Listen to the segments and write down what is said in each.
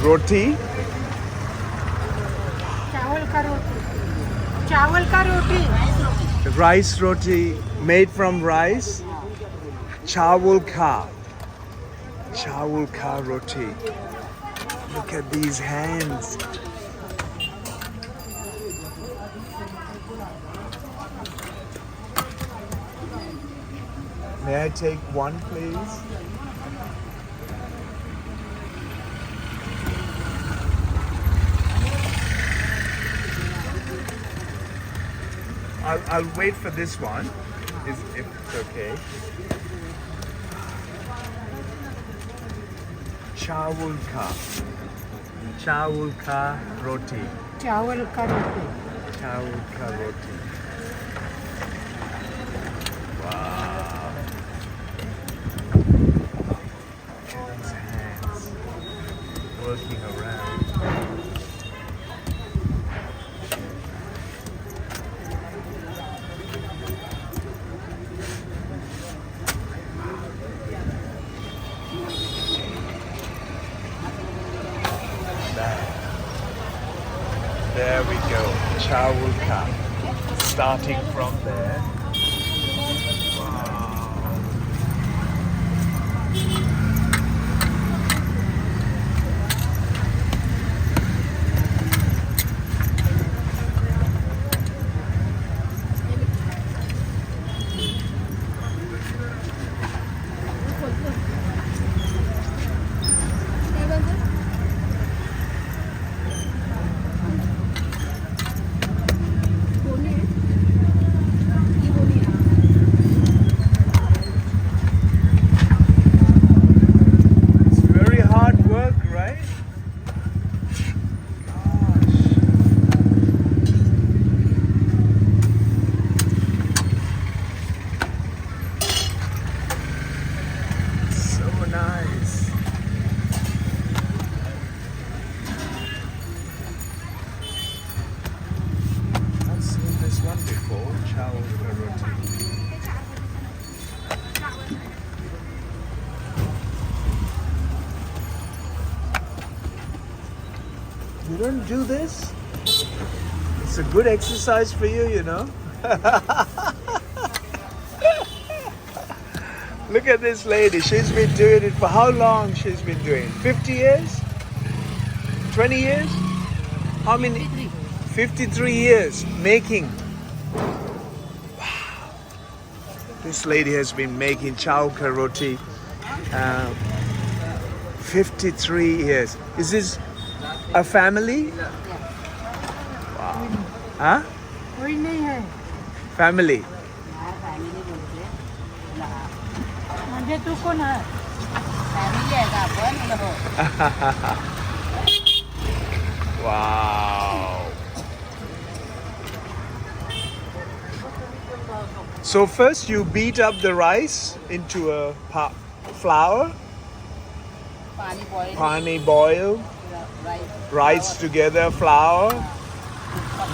roti. चावल का रोटी चावल का रोटी Rice roti made from rice. Chawul ka. Chawul ka roti. Look at these hands. May I take one, please? I'll wait for this one, if it's okay. Chawul ka. Chawul ka roti. चावल का रोटी Chawul ka roti. Wow. Look at these hands working around. There we go, chawul ka. Starting from there. Wow. It's very hard work, right? Gosh. So nice. I've seen this one before, chawul ka roti. You don't do this? It's a good exercise for you, you know. Look at this lady. She's been doing it for how long? She's been doing it? 50 years? 20 years? How many? 53 years making. Wow. This lady has been making chawul roti 53 years. Is this a family? Wow. Huh? कोई नहीं है Family. म्हणजे तू कोण आहे Wow. So first you beat up the rice into a flour, pani boil, rice together, flour,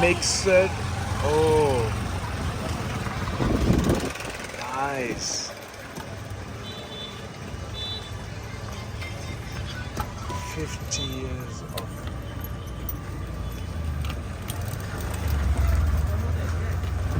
mix it. Oh, nice. 50 years of